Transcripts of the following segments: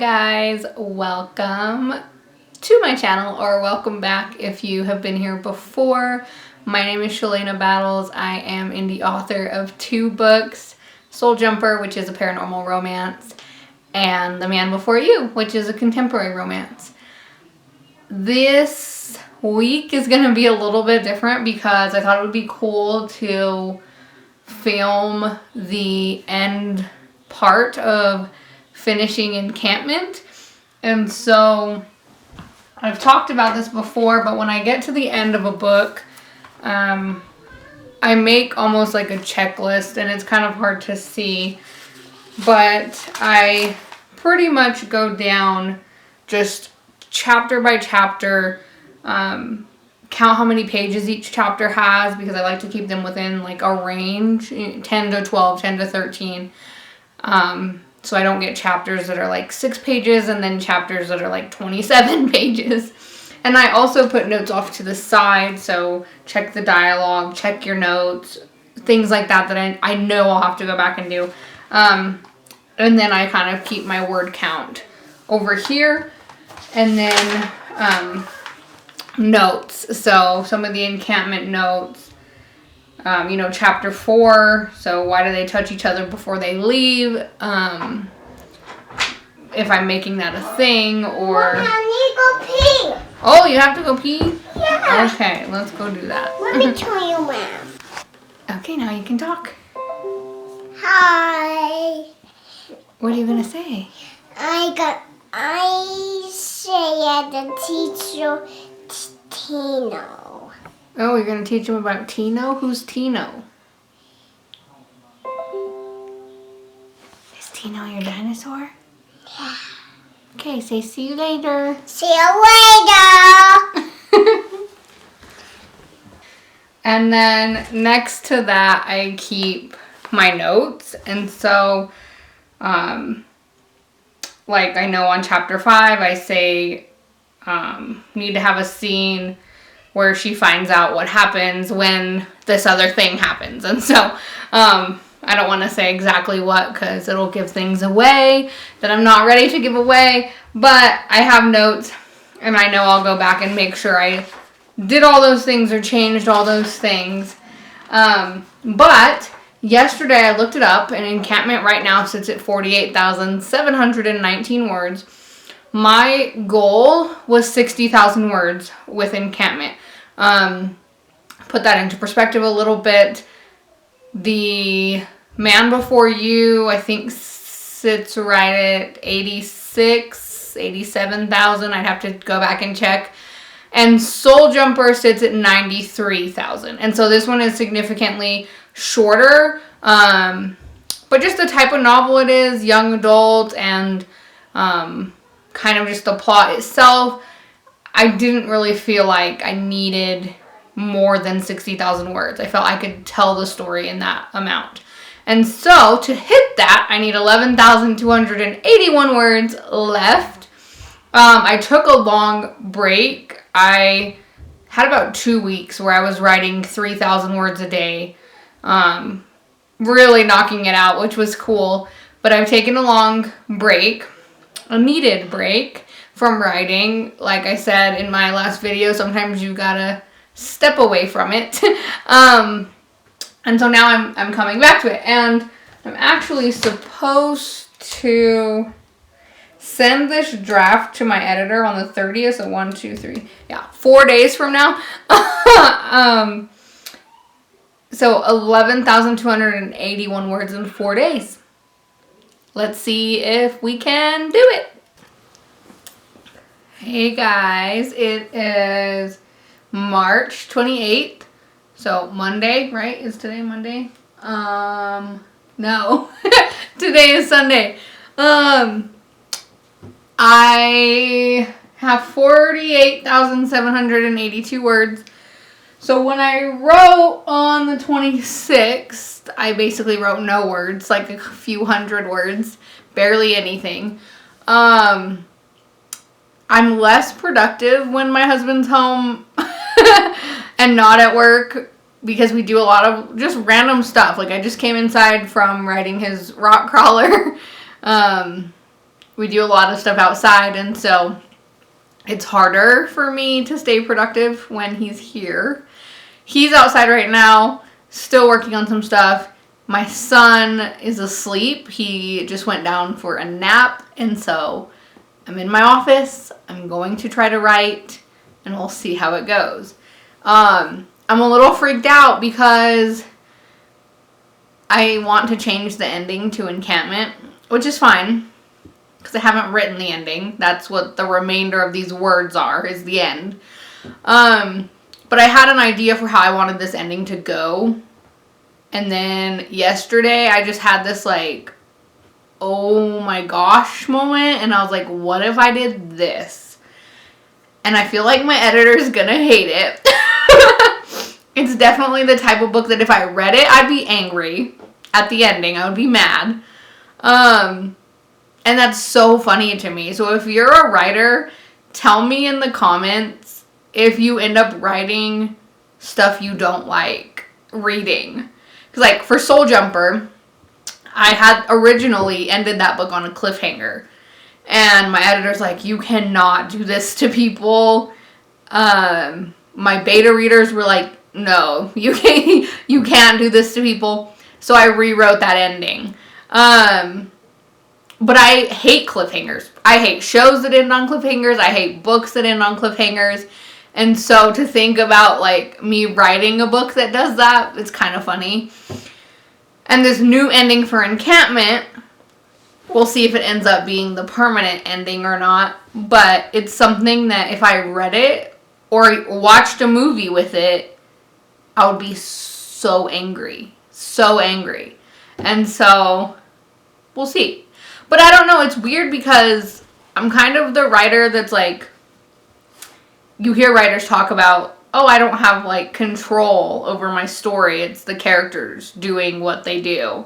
guys, welcome to my channel, or welcome back if you have been here before. My name is Shalanabattles. I am indie author of 2 books, Soul Jumper, which is a paranormal romance, and The Man Before You, which is a contemporary romance. This week is going to be a little bit different because I thought it would be cool to film the end part of finishing Encampment. And so I've talked about this before, but when I get to the end of a book, I make almost like a checklist, and it's kind of hard to see, but I pretty much go down just chapter by chapter, count how many pages each chapter has, because I like to keep them within like a range, 10 to 12, 10 to 13. So I don't get chapters that are like 6 pages and then chapters that are like 27 pages. And I also put notes off to the side, so check the dialogue, check your notes, things like that that I know I'll have to go back and do. And then I kind of keep my word count over here. And then notes, so some of the Encampment notes. Chapter 4, so why do they touch each other before they leave? If I'm making that a thing, or... Mom, I need to go pee. Oh, you have to go pee? Yeah. Okay, let's go do that. Let me tell you, Mom. Okay, now you can talk. Hi. What are you going to say? I say at the teacher, Tino. Oh, you're going to teach him about Tino? Who's Tino? Is Tino your dinosaur? Yeah. Okay, say see you later. See you later. And then next to that, I keep my notes. And so, like I know on chapter 5, I say, need to have a scene where she finds out what happens when this other thing happens. And so, I don't want to say exactly what, because it'll give things away that I'm not ready to give away. But I have notes, and I know I'll go back and make sure I did all those things or changed all those things. But yesterday I looked it up, and Encampment right now sits at 48,719 words. My goal was 60,000 words with Encampment. Put that into perspective a little bit. The Man Before You, I think, sits right at 87,000. I'd have to go back and check. And Soul Jumper sits at 93,000. And so this one is significantly shorter. But just the type of novel it is, young adult, and kind of just the plot itself, I didn't really feel like I needed more than 60,000 words. I felt I could tell the story in that amount. And so to hit that, I need 11,281 words left. I took a long break. I had about 2 weeks where I was writing 3,000 words a day, really knocking it out, which was cool. But I've taken a long break, a needed break from writing. Like I said in my last video, sometimes you gotta step away from it. And so now I'm coming back to it, and I'm actually supposed to send this draft to my editor on the 30th, so 4 days from now. So 11,281 words in 4 days. Let's see if we can do it. Hey guys, it is March 28th. So Monday, right? Is today Monday? No. Today is Sunday. I have 48,782 words. So when I wrote on the 26th, I basically wrote no words, like a few hundred words, barely anything. I'm less productive when my husband's home and not at work, because we do a lot of just random stuff. Like I just came inside from riding his rock crawler. we do a lot of stuff outside, and so it's harder for me to stay productive when he's here. He's outside right now, still working on some stuff. My son is asleep. He just went down for a nap, and so I'm in my office. I'm going to try to write, and we'll see how it goes. I'm a little freaked out because I want to change the ending to Encampment, which is fine because I haven't written the ending. That's what the remainder of these words are, is the end. But I had an idea for how I wanted this ending to go. And then yesterday I just had this like, oh my gosh moment. And I was like, what if I did this? And I feel like my editor's gonna hate it. It's definitely the type of book that if I read it, I'd be angry at the ending. I would be mad. And that's so funny to me. So if you're a writer, tell me in the comments if you end up writing stuff you don't like reading. Because like for Soul Jumper, I had originally ended that book on a cliffhanger. And my editor's like, you cannot do this to people. My beta readers were like, no, you can't do this to people. So I rewrote that ending. But I hate cliffhangers. I hate shows that end on cliffhangers. I hate books that end on cliffhangers. And so to think about like me writing a book that does that, it's kind of funny. And this new ending for Encampment, we'll see if it ends up being the permanent ending or not. But it's something that if I read it or watched a movie with it, I would be so angry. So angry. And so we'll see. But I don't know, it's weird because I'm kind of the writer that's like, you hear writers talk about, oh, I don't have like control over my story. It's the characters doing what they do.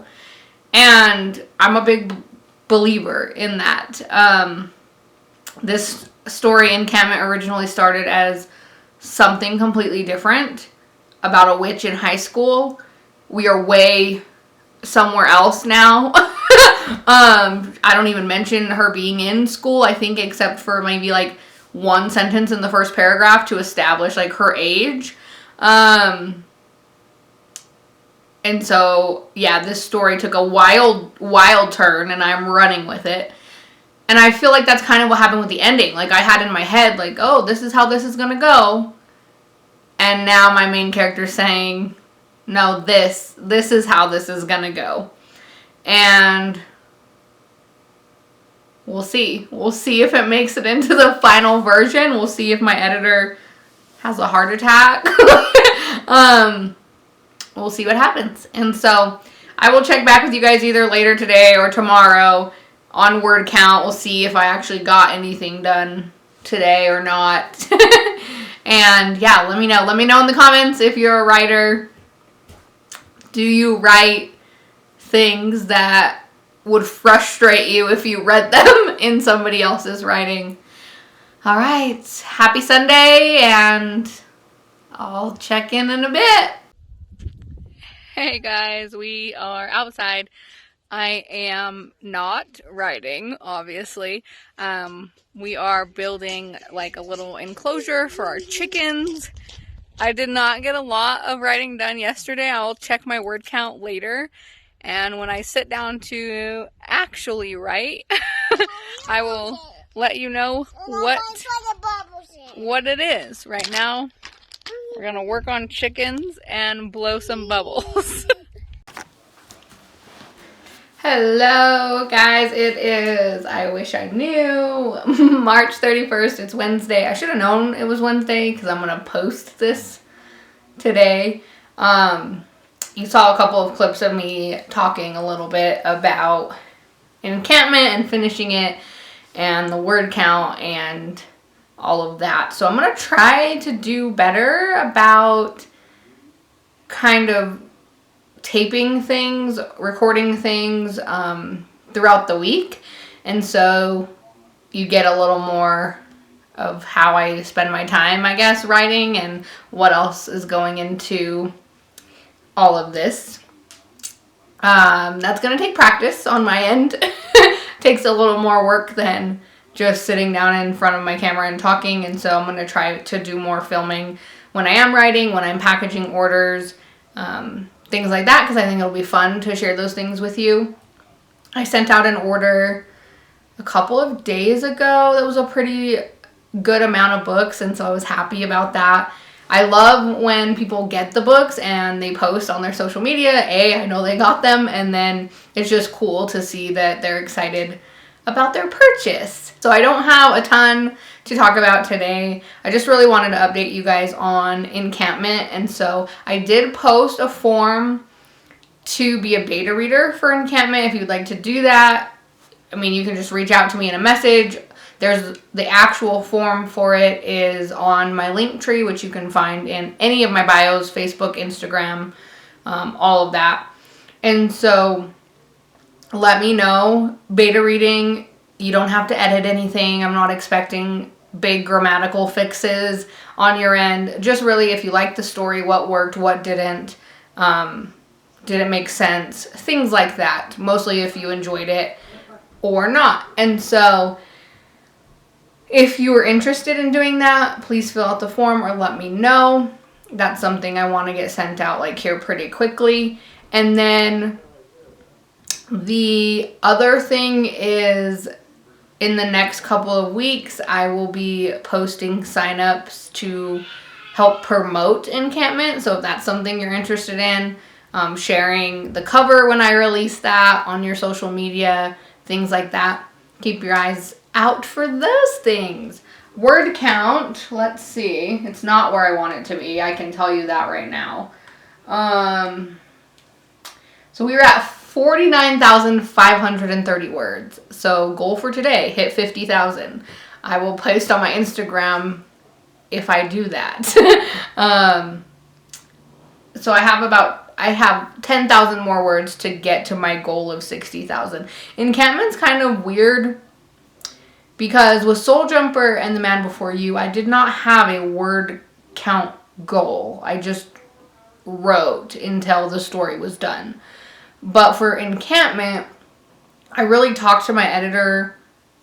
And I'm a big believer in that. This story, Encampment, originally started as something completely different about a witch in high school. We are way somewhere else now. I don't even mention her being in school, I think, except for maybe like one sentence in the first paragraph to establish like her age. And so, yeah, this story took a wild turn and I'm running with it. And I feel like that's kind of what happened with the ending. Like I had in my head like, oh, this is how this is going to go. And now my main character's saying, no, this is how this is going to go. And we'll see. We'll see if it makes it into the final version. We'll see if my editor has a heart attack. We'll see what happens. And so I will check back with you guys either later today or tomorrow on word count. We'll see if I actually got anything done today or not. And yeah, let me know. Let me know in the comments if you're a writer. Do you write things that would frustrate you if you read them in somebody else's writing? All right. Happy Sunday, and I'll check in a bit. Hey guys, we are outside. I am not writing, obviously. We are building like a little enclosure for our chickens. I did not get a lot of writing done yesterday. I'll check my word count later. And when I sit down to actually write, I will let you know what it is. Right now, we're going to work on chickens and blow some bubbles. Hello guys, it is, I wish I knew, March 31st, it's Wednesday. I should have known it was Wednesday because I'm going to post this today. You saw a couple of clips of me talking a little bit about Encampment and finishing it and the word count and all of that. So I'm going to try to do better about kind of taping things, recording things throughout the week. And so you get a little more of how I spend my time, I guess, writing and what else is going into all of this. That's going to take practice on my end. takes a little more work than just sitting down in front of my camera and talking. And so I'm going to try to do more filming when I am writing, when I'm packaging orders, things like that, because I think it'll be fun to share those things with you. I sent out an order a couple of days ago that was a pretty good amount of books, and so I was happy about that. I love when people get the books and they post on their social media. I know they got them, and then it's just cool to see that they're excited about their purchase. So I don't have a ton to talk about today. I just really wanted to update you guys on Encampment, and so I did post a form to be a beta reader for Encampment. If you'd like to do that, I mean, you can just reach out to me in a message. There's the actual form for it is on my link tree, which you can find in any of my bios, Facebook, Instagram, all of that. And so let me know. Beta reading, you don't have to edit anything. I'm not expecting big grammatical fixes on your end. Just really, if you like the story, what worked, what didn't, did it make sense, things like that. Mostly if you enjoyed it or not. And so if you were interested in doing that, please fill out the form or let me know. That's something I want to get sent out like here pretty quickly. And then the other thing is, in the next couple of weeks, I will be posting signups to help promote Encampment. So if that's something you're interested in, sharing the cover when I release that on your social media, things like that. Keep your eyes out for those things. Word count, let's see. It's not where I want it to be. I can tell you that right now. So we were at 49,530 words. So goal for today, hit 50,000. I will post on my Instagram if I do that. So I have 10,000 more words to get to my goal of 60,000. Encampment's kind of weird because with Soul Jumper and The Man Before You, I did not have a word count goal. I just wrote until the story was done. But for Encampment, I really talked to my editor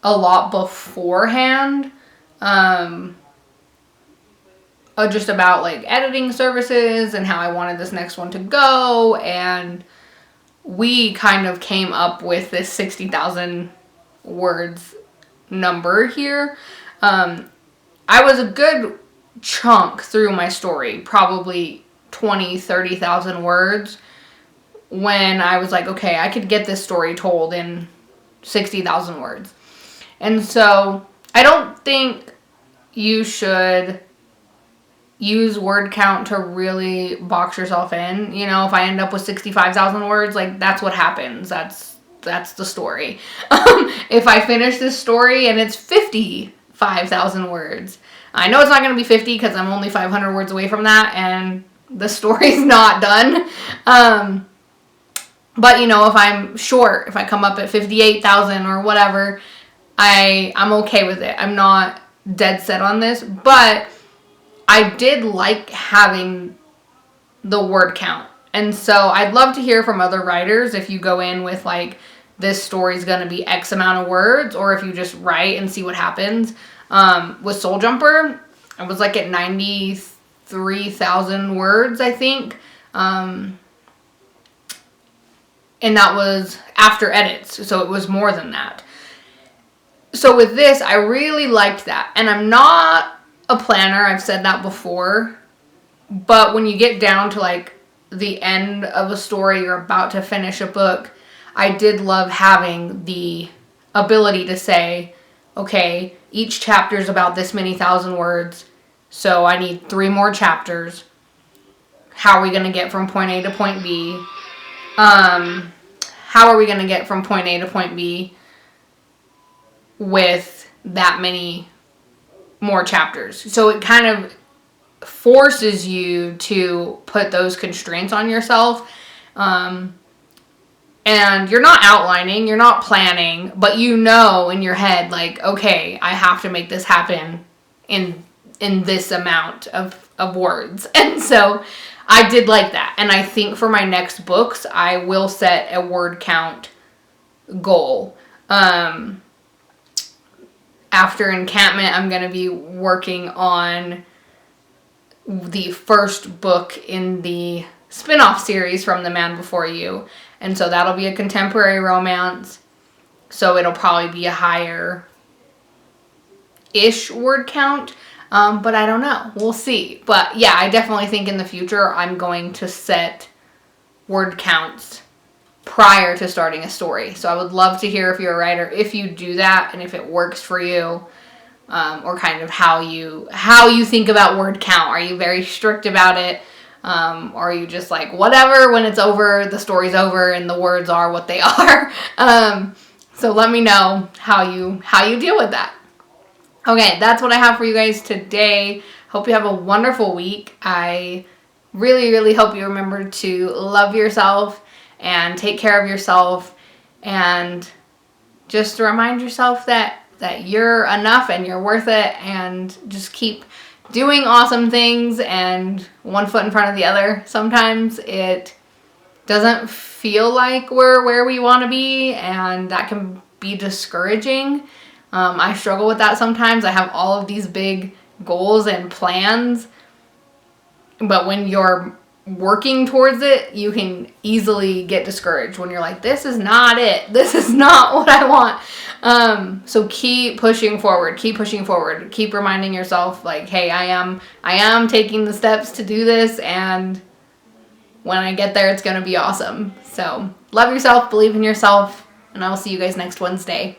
a lot beforehand. Just about like editing services and how I wanted this next one to go, and we kind of came up with this 60,000 words number here. I was a good chunk through my story, probably 30,000 words, when I was like, okay, I could get this story told in 60,000 words. And so I don't think you should use word count to really box yourself in. You know, if I end up with 65,000 words, like that's what happens. That's the story. If I finish this story and it's 55,000 words, I know it's not going to be 50 because I'm only 500 words away from that and the story's not done. But you know, if I'm short, if I come up at 58,000 or whatever, I'm okay with it. I'm not dead set on this, but I did like having the word count. And so I'd love to hear from other writers if you go in with like, this story's going to be X amount of words, or if you just write and see what happens. With Soul Jumper, I was like at 93,000 words, I think. And that was after edits, so it was more than that. So with this, I really liked that. And I'm not a planner, I've said that before, but when you get down to like the end of a story, you're about to finish a book, I did love having the ability to say, okay, each chapter is about this many thousand words, so I need 3 more chapters. How are we going to get from point A to point B? How are we going to get from point A to point B with that many more chapters? So it kind of forces you to put those constraints on yourself. And you're not outlining, you're not planning, but you know in your head, like, okay, I have to make this happen in this amount of words. And so I did like that. And I think for my next books, I will set a word count goal. After Encampment, I'm going to be working on the first book in the spin-off series from The Man Before You. And so that'll be a contemporary romance. So it'll probably be a higher-ish word count. But I don't know. We'll see. But yeah, I definitely think in the future I'm going to set word counts prior to starting a story. So I would love to hear if you're a writer, if you do that and if it works for you, or kind of how you think about word count. Are you very strict about it? Or are you just like, whatever, when it's over, the story's over and the words are what they are? So let me know how you deal with that. Okay, that's what I have for you guys today. Hope you have a wonderful week. I really, really hope you remember to love yourself and take care of yourself, and just remind yourself that you're enough and you're worth it, and just keep doing awesome things and one foot in front of the other. Sometimes it doesn't feel like we're where we want to be, and that can be discouraging. I struggle with that sometimes. I have all of these big goals and plans, but when you're working towards it, you can easily get discouraged when you're like, this is not it. This is not what I want. So keep pushing forward. Keep reminding yourself, like, hey, I am taking the steps to do this, and when I get there, it's going to be awesome. So love yourself, believe in yourself, and I will see you guys next Wednesday.